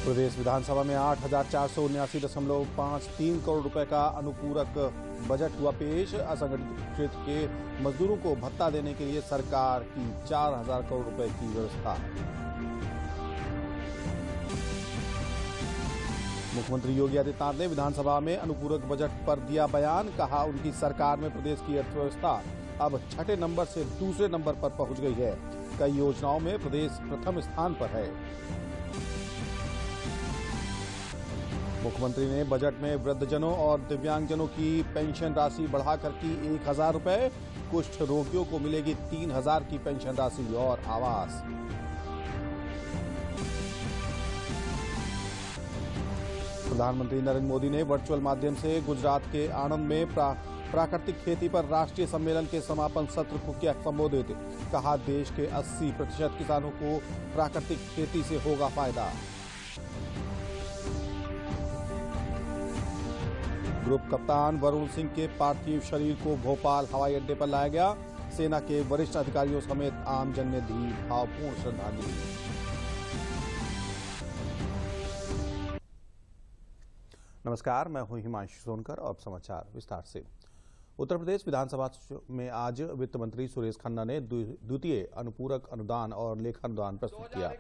प्रदेश विधानसभा में 8,479.53 करोड़ रुपए का अनुपूरक बजट हुआ पेश। असंगठित क्षेत्र के मजदूरों को भत्ता देने के लिए सरकार की 4,000 करोड़ रुपए की व्यवस्था। मुख्यमंत्री योगी आदित्यनाथ ने विधानसभा में अनुपूरक बजट पर दिया बयान। कहा, उनकी सरकार में प्रदेश की अर्थव्यवस्था अब छठे नंबर से दूसरे नंबर पर पहुंच गई है। कई योजनाओं में प्रदेश प्रथम स्थान पर है। मुख्यमंत्री ने बजट में वृद्धजनों और दिव्यांगजनों की पेंशन राशि बढ़ाकर की 1,000 रुपए। कुष्ठ रोगियों को मिलेगी 3,000 की पेंशन राशि और आवास। प्रधानमंत्री नरेंद्र मोदी ने वर्चुअल माध्यम से गुजरात के आणंद में प्राकृतिक खेती पर राष्ट्रीय सम्मेलन के समापन सत्र को किया संबोधित। कहा, देश के 80% किसानों को प्राकृतिक खेती से होगा फायदा। ग्रुप कप्तान वरुण सिंह के पार्थिव शरीर को भोपाल हवाई अड्डे पर लाया गया। सेना के वरिष्ठ अधिकारियों समेत आमजन ने दी भावपूर्ण श्रद्धांजलि। नमस्कार, मैं हूं हिमांशु सोनकर और समाचार विस्तार से। उत्तर प्रदेश विधानसभा में आज वित्त मंत्री सुरेश खन्ना ने द्वितीय अनुपूरक अनुदान और लेखानुदान प्रस्तुत किया।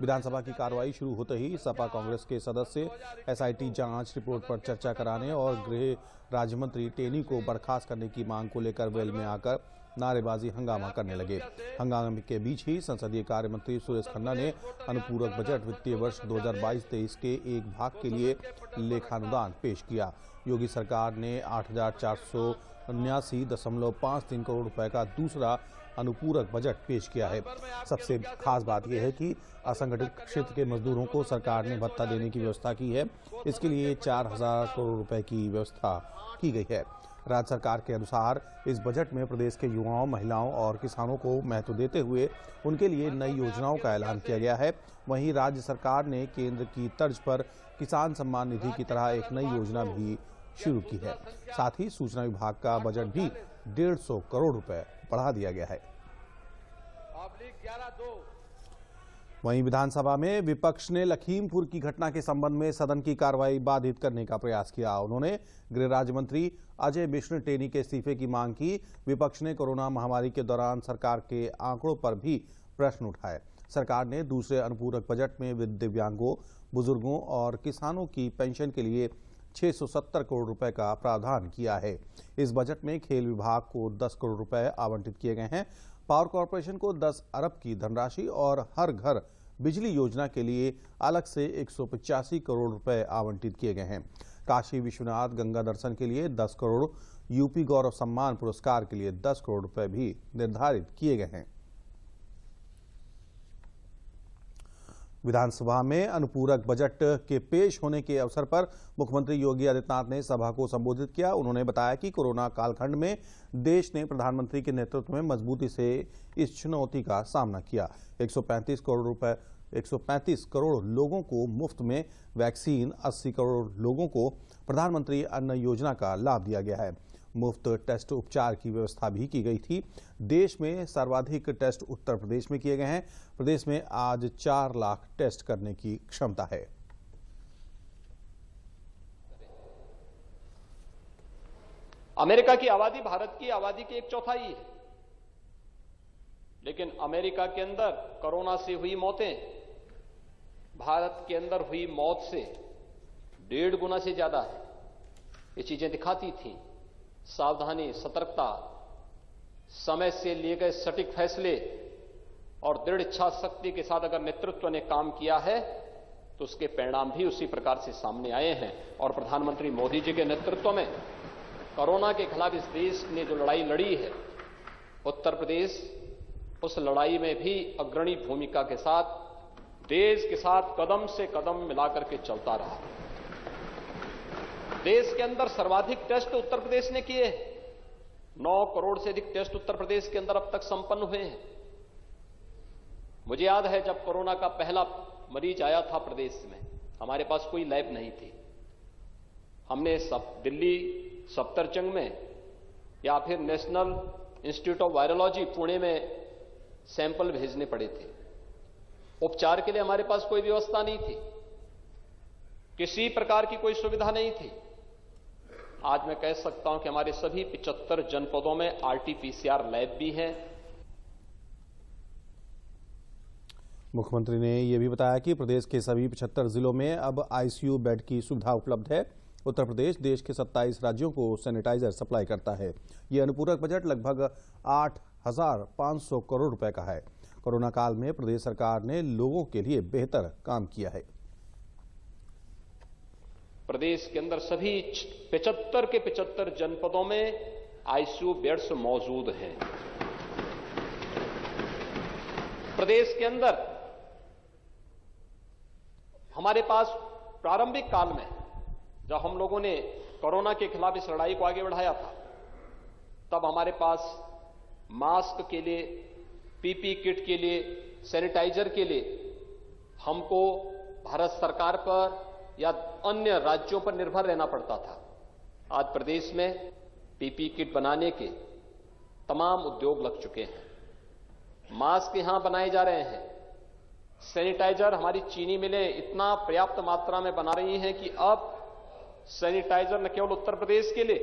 विधानसभा की कार्रवाई शुरू होते ही सपा कांग्रेस के सदस्य एसआईटी जांच रिपोर्ट पर चर्चा कराने और गृह राज्य मंत्री टेनी को बर्खास्त करने की मांग को लेकर वेल में आकर नारेबाजी हंगामा करने लगे। हंगामे के बीच ही संसदीय कार्य मंत्री सुरेश खन्ना ने अनुपूरक बजट वित्तीय वर्ष 2022-23 के एक भाग के लिए लेखानुदान पेश किया। योगी सरकार ने 8,479.53 करोड़ रुपए का दूसरा अनुपूरक बजट पेश किया है। सबसे खास बात यह है कि असंगठित क्षेत्र के मजदूरों को सरकार ने भत्ता देने की व्यवस्था की है। इसके लिए 4,000 करोड़ रुपए की व्यवस्था की गई है। राज्य सरकार के अनुसार इस बजट में प्रदेश के युवाओं, महिलाओं और किसानों को महत्व देते हुए उनके लिए नई योजनाओं का ऐलान किया गया है। वहीं राज्य सरकार ने केंद्र की तर्ज पर किसान सम्मान निधि की तरह एक नई योजना भी शुरू की है। साथ ही सूचना विभाग का बजट भी 150 करोड़ रुपए बढ़ा दिया गया है। वहीं विधानसभा में विपक्ष ने लखीमपुर की घटना के संबंध में सदन की कार्रवाई बाधित करने का प्रयास किया। उन्होंने गृह राज्य मंत्री अजय मिश्र टेनी के इस्तीफे की मांग की। विपक्ष ने कोरोना महामारी के दौरान सरकार के आंकड़ों पर भी प्रश्न उठाए। सरकार ने दूसरे अनुपूरक बजट में दिव्यांगों, बुजुर्गों और किसानों की पेंशन के लिए 670 करोड़ रुपए का प्रावधान किया है। इस बजट में खेल विभाग को 10 करोड़ रुपए आवंटित किए गए हैं। पावर कॉर्पोरेशन को 10 अरब की धनराशि और हर घर बिजली योजना के लिए अलग से 185 करोड़ रुपए आवंटित किए गए हैं। काशी विश्वनाथ गंगा दर्शन के लिए 10 करोड़, यूपी गौरव सम्मान पुरस्कार के लिए 10 करोड़ रुपए भी निर्धारित किए गए हैं। विधानसभा में अनुपूरक बजट के पेश होने के अवसर पर मुख्यमंत्री योगी आदित्यनाथ ने सभा को संबोधित किया। उन्होंने बताया कि कोरोना कालखंड में देश ने प्रधानमंत्री के नेतृत्व में मजबूती से इस चुनौती का सामना किया। 135 करोड़ लोगों को मुफ्त में वैक्सीन, 80 करोड़ लोगों को प्रधानमंत्री अन्न योजना का लाभ दिया गया है। मुफ्त टेस्ट उपचार की व्यवस्था भी की गई थी। देश में सर्वाधिक टेस्ट उत्तर प्रदेश में किए गए हैं। प्रदेश में आज 4 लाख टेस्ट करने की क्षमता है। अमेरिका की आबादी भारत की आबादी की 1/4 है, लेकिन अमेरिका के अंदर कोरोना से हुई मौतें भारत के अंदर हुई मौत से 1.5 गुना से ज्यादा है। ये चीजें दिखाती थी। सावधानी, सतर्कता, समय से लिए गए सटीक फैसले और दृढ़ इच्छा शक्ति के साथ अगर नेतृत्व ने काम किया है तो उसके परिणाम भी उसी प्रकार से सामने आए हैं। और प्रधानमंत्री मोदी जी के नेतृत्व में कोरोना के खिलाफ इस देश ने जो लड़ाई लड़ी है, उत्तर प्रदेश उस लड़ाई में भी अग्रणी भूमिका के साथ देश के साथ कदम से कदम मिलाकर के चलता रहा। देश के अंदर सर्वाधिक टेस्ट उत्तर प्रदेश ने किए। 9 करोड़ से अधिक टेस्ट उत्तर प्रदेश के अंदर अब तक संपन्न हुए हैं। मुझे याद है जब कोरोना का पहला मरीज आया था प्रदेश में, हमारे पास कोई लैब नहीं थी। हमने दिल्ली सफदरजंग में या फिर national institute of virology Pune में सैंपल भेजने पड़े थे। उपचार के लिए हमारे पास कोई व्यवस्था नहीं थी। किसी प्रकार की कोई सुविधा नहीं थी। आज मैं कह सकता हूं कि हमारे सभी 75 जनपदों में आरटीपीसीआर लैब भी हैं। मुख्यमंत्री ने यह भी बताया कि प्रदेश के सभी 75 जिलों में अब आईसीयू बेड की सुविधा उपलब्ध है। उत्तर प्रदेश देश के 27 राज्यों को सैनिटाइजर सप्लाई करता है। यह अनुपूरक बजट लगभग 8,500 करोड़ रुपए का है। कोरोना काल में प्रदेश सरकार ने लोगों के लिए बेहतर काम किया है। प्रदेश के अंदर सभी 75 के 75 जनपदों में आईसीयू बेड्स मौजूद हैं। प्रदेश के अंदर हमारे पास प्रारंभिक काल में जब हम लोगों ने कोरोना के खिलाफ इस लड़ाई को आगे बढ़ाया था, तब हमारे पास मास्क के लिए, पीपी किट के लिए, सैनिटाइजर के लिए हमको भारत सरकार पर या अन्य राज्यों पर निर्भर रहना पड़ता था। आज प्रदेश में पीपी किट बनाने के तमाम उद्योग लग चुके हैं। मास्क यहां बनाए जा रहे हैं। सैनिटाइजर हमारी चीनी मिलें इतना पर्याप्त मात्रा में बना रही हैं कि अब सैनिटाइजर न केवल उत्तर प्रदेश के लिए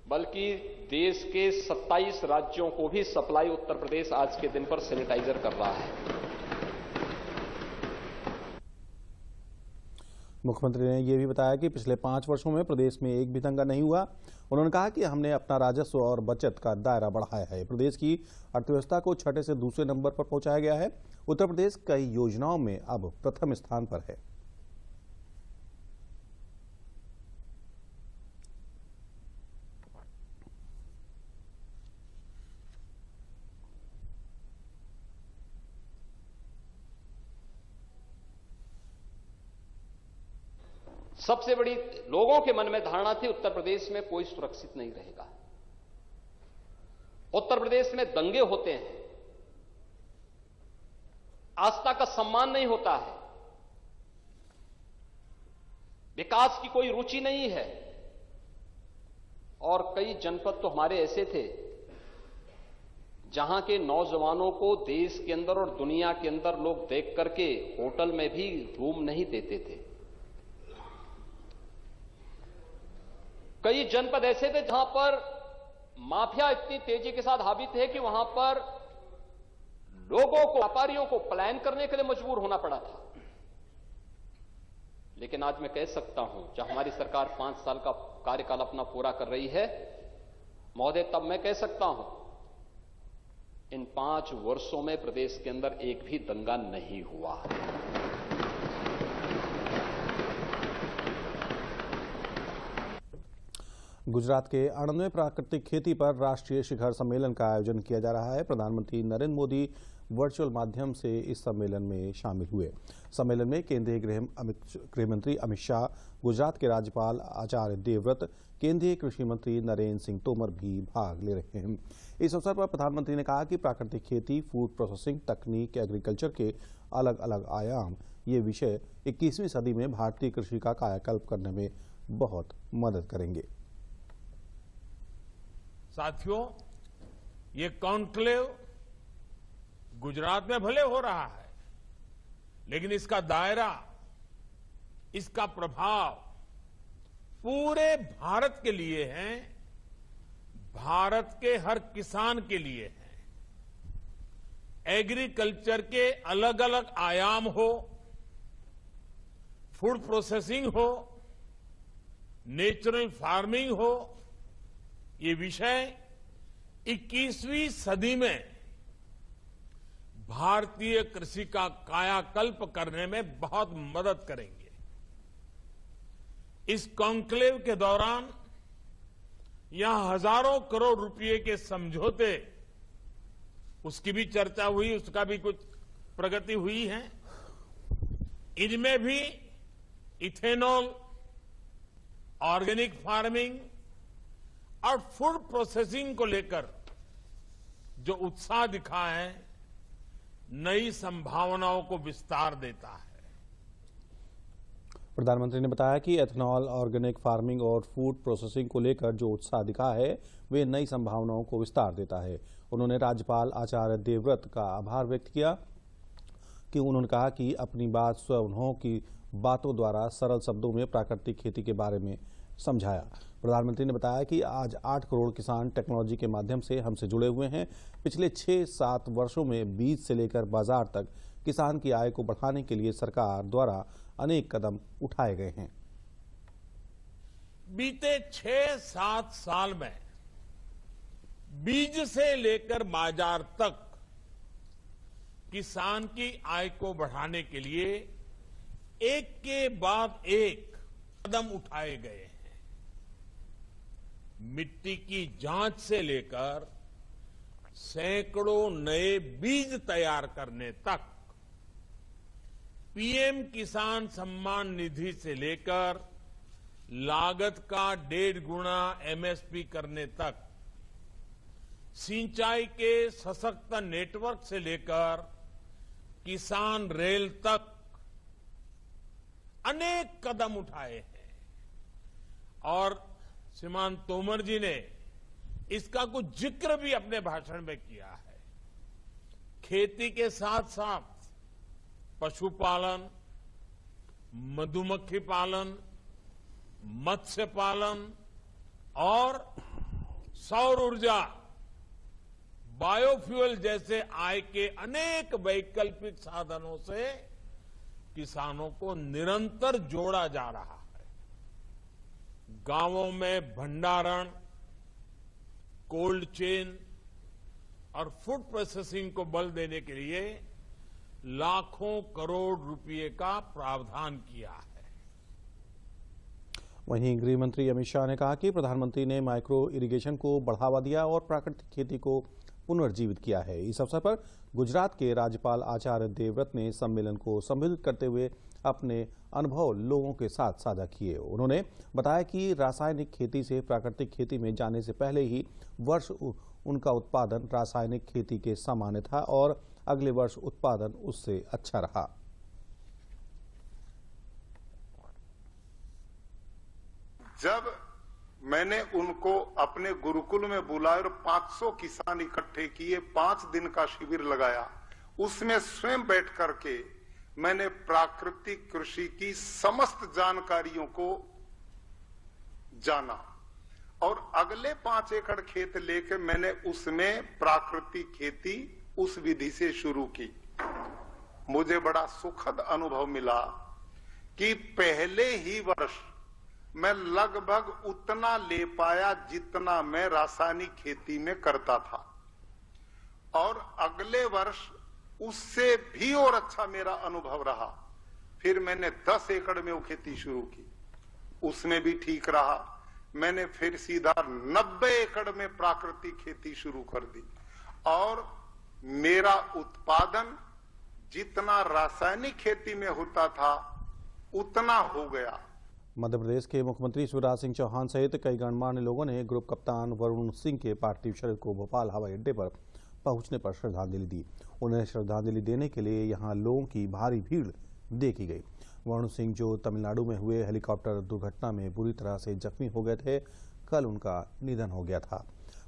बल्कि देश के 27 राज्यों को भी सप्लाई उत्तर प्रदेश आज के दिन पर सैनिटाइजर कर रहा है। मुख्यमंत्री ने यह भी बताया कि पिछले 5 वर्षों में प्रदेश में एक भी दंगा नहीं हुआ। उन्होंने कहा कि हमने अपना राजस्व और बचत का दायरा बढ़ाया है। प्रदेश की अर्थव्यवस्था को छठे से दूसरे नंबर पर पहुंचाया गया है। उत्तर प्रदेश कई योजनाओं में अब प्रथम स्थान पर है। सबसे बड़ी लोगों के मन में धारणा थी उत्तर प्रदेश में कोई सुरक्षित नहीं रहेगा। उत्तर प्रदेश में दंगे होते हैं, आस्था का सम्मान नहीं होता है, विकास की कोई रुचि नहीं है। और कई जनपद तो हमारे ऐसे थे जहां के नौजवानों को देश के अंदर और दुनिया के अंदर लोग देख करके होटल में भी रूम नहीं देते थे। कई जनपद ऐसे थे जहां पर माफिया इतनी तेजी के साथ हावी थे कि वहां पर लोगों को, व्यापारियों को पलायन करने के लिए मजबूर होना पड़ा था। लेकिन आज मैं कह सकता हूं, जब हमारी सरकार 5 साल का कार्यकाल अपना पूरा कर रही है महोदय, तब मैं कह सकता हूं इन 5 वर्षों में प्रदेश के अंदर एक भी दंगा नहीं हुआ। गुजरात के 98वें प्राकृतिक खेती पर राष्ट्रीय शिखर सम्मेलन का आयोजन किया जा रहा है। प्रधानमंत्री नरेंद्र मोदी वर्चुअल माध्यम से इस सम्मेलन में शामिल हुए। सम्मेलन में केंद्रीय गृह मंत्री अमित शाह, गुजरात के राज्यपाल आचार्य देवव्रत, केंद्रीय कृषि मंत्री नरेंद्र सिंह तोमर भी भाग ले रहे हैं। इस अवसर पर प्रधानमंत्री ने कहा कि प्राकृतिक खेती, फूड प्रोसेसिंग तकनीक, एग्रीकल्चर के अलग अलग आयाम, ये विषय 21वीं सदी में भारतीय कृषि का कायाकल्प करने में बहुत मदद करेंगे। साथियों, ये कॉन्क्लेव गुजरात में भले हो रहा है, लेकिन इसका दायरा, इसका प्रभाव पूरे भारत के लिए है, भारत के हर किसान के लिए है। एग्रीकल्चर के अलग अलग आयाम हो, फूड प्रोसेसिंग हो, नेचुरल फार्मिंग हो, ये विषय 21वीं सदी में भारतीय कृषि का कायाकल्प करने में बहुत मदद करेंगे। इस कॉन्क्लेव के दौरान यहां हजारों करोड़ रुपए के समझौते, उसकी भी चर्चा हुई, उसका भी कुछ प्रगति हुई है। इनमें भी इथेनॉल, ऑर्गेनिक फार्मिंग और फूड प्रोसेसिंग को लेकर जो उत्साह दिखा है, नई संभावनाओं को विस्तार देता है। प्रधानमंत्री ने बताया कि एथेनॉल, ऑर्गेनिक फार्मिंग और फूड प्रोसेसिंग को लेकर जो उत्साह दिखा है, वे नई संभावनाओं को विस्तार देता है। उन्होंने राज्यपाल आचार्य देवव्रत का आभार व्यक्त किया कि उन्होंने कहा कि अपनी बात स्वयं बातों द्वारा सरल शब्दों में प्राकृतिक खेती के बारे में समझाया। प्रधानमंत्री ने बताया कि आज 8 करोड़ किसान टेक्नोलॉजी के माध्यम से हमसे जुड़े हुए हैं। पिछले 6-7 वर्षों में बीज से लेकर बाजार तक किसान की आय को बढ़ाने के लिए सरकार द्वारा अनेक कदम उठाए गए हैं। बीते 6-7 साल में बीज से लेकर बाजार तक किसान की आय को बढ़ाने के लिए एक के बाद एक कदम उठाए गए हैं। मिट्टी की जांच से लेकर सैकड़ों नए बीज तैयार करने तक, पीएम किसान सम्मान निधि से लेकर लागत का 1.5 गुना एमएसपी करने तक, सिंचाई के सशक्त नेटवर्क से लेकर किसान रेल तक अनेक कदम उठाए हैं। और श्रीमान तोमर जी ने इसका कुछ जिक्र भी अपने भाषण में किया है। खेती के साथ साथ पशुपालन, मधुमक्खी पालन, मत्स्य पालन और सौर ऊर्जा, बायोफ्यूल जैसे आय के अनेक वैकल्पिक साधनों से किसानों को निरंतर जोड़ा जा रहा है। गांवों में भंडारण, कोल्ड चेन और फूड प्रोसेसिंग को बल देने के लिए लाखों करोड़ रुपए का प्रावधान किया है। वहीं गृह मंत्री अमित शाह ने कहा कि प्रधानमंत्री ने माइक्रो इरिगेशन को बढ़ावा दिया और प्राकृतिक खेती को पुनर्जीवित किया है। इस अवसर पर गुजरात के राज्यपाल आचार्य देवव्रत ने सम्मेलन को संबोधित करते हुए अपने अनुभव लोगों के साथ साझा किए। उन्होंने बताया कि रासायनिक खेती से प्राकृतिक खेती में जाने से पहले ही वर्ष उनका उत्पादन रासायनिक खेती के समान था और अगले वर्ष उत्पादन उससे अच्छा रहा। जब मैंने उनको अपने गुरुकुल में बुलाया और 500 किसान इकट्ठे किए, 5 दिन का शिविर लगाया, उसमें स्वयं बैठ करके मैंने प्राकृतिक कृषि की समस्त जानकारियों को जाना और अगले 5 एकड़ खेत लेकर मैंने उसमें प्राकृतिक खेती उस विधि से शुरू की। मुझे बड़ा सुखद अनुभव मिला कि पहले ही वर्ष मैं लगभग उतना ले पाया जितना मैं रासायनिक खेती में करता था और अगले वर्ष उससे भी और अच्छा मेरा अनुभव रहा। फिर मैंने 10 एकड़ में वो खेती शुरू की, उसमें भी ठीक रहा। मैंने फिर सीधा 90 एकड़ में प्राकृतिक खेती शुरू कर दी और मेरा उत्पादन जितना रासायनिक खेती में होता था उतना हो गया। मध्य प्रदेश के मुख्यमंत्री शिवराज सिंह चौहान सहित कई गणमान्य लोगों ने ग्रुप कप्तान वरुण सिंह के पार्थिव शरीर को भोपाल हवाई अड्डे पर पहुंचने पर श्रद्धांजलि दी। उन्हें श्रद्धांजलि देने के लिए यहां लोगों की भारी भीड़ देखी गई। वरुण सिंह, जो तमिलनाडु में हुए हेलीकॉप्टर दुर्घटना में बुरी तरह से जख्मी हो गए थे, कल उनका निधन हो गया था।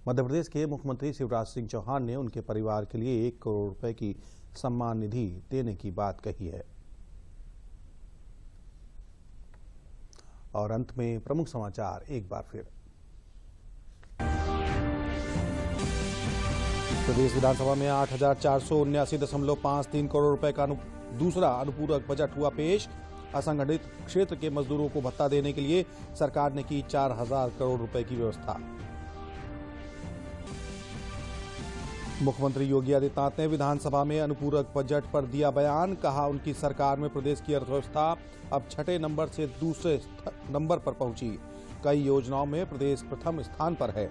मध्य प्रदेश के मुख्यमंत्री शिवराज सिंह चौहान ने उनके परिवार के लिए 1 करोड़ रुपए की सम्मान निधि देने की बात कही है। और अंत में प्रमुख समाचार एक बार फिर। प्रदेश विधानसभा में 8,479.53 करोड़ रुपए का दूसरा अनुपूरक बजट हुआ पेश। असंगठित क्षेत्र के मजदूरों को भत्ता देने के लिए सरकार ने की 4,000 करोड़ रुपए की व्यवस्था। मुख्यमंत्री योगी आदित्यनाथ ने विधानसभा में अनुपूरक बजट पर दिया बयान। कहा, उनकी सरकार में प्रदेश की अर्थव्यवस्था अब 6 नंबर से दूसरे नंबर पर पहुंची। कई योजनाओं में प्रदेश प्रथम स्थान पर है।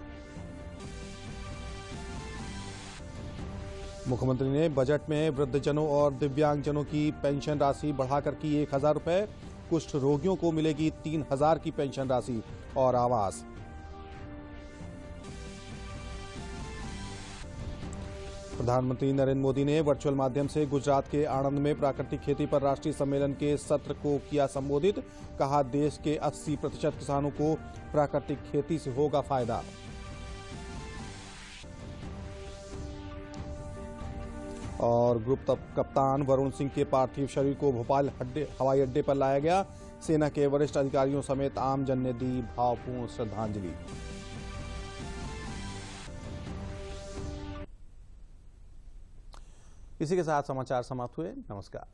मुख्यमंत्री ने बजट में वृद्धजनों और दिव्यांगजनों की पेंशन राशि बढ़ाकर की 1,000 रुपए। कुष्ठ रोगियों को मिलेगी 3,000 की पेंशन राशि और आवास। प्रधानमंत्री नरेंद्र मोदी ने वर्चुअल माध्यम से गुजरात के आणंद में प्राकृतिक खेती पर राष्ट्रीय सम्मेलन के सत्र को किया संबोधित। कहा, देश के 80% किसानों को प्राकृतिक खेती से होगा फायदा। और ग्रुप कप्तान वरुण सिंह के पार्थिव शरीर को भोपाल हवाई अड्डे पर लाया गया। सेना के वरिष्ठ अधिकारियों समेत आमजन ने दी भावपूर्ण श्रद्धांजलि। इसी के साथ समाचार समाप्त हुए। नमस्कार।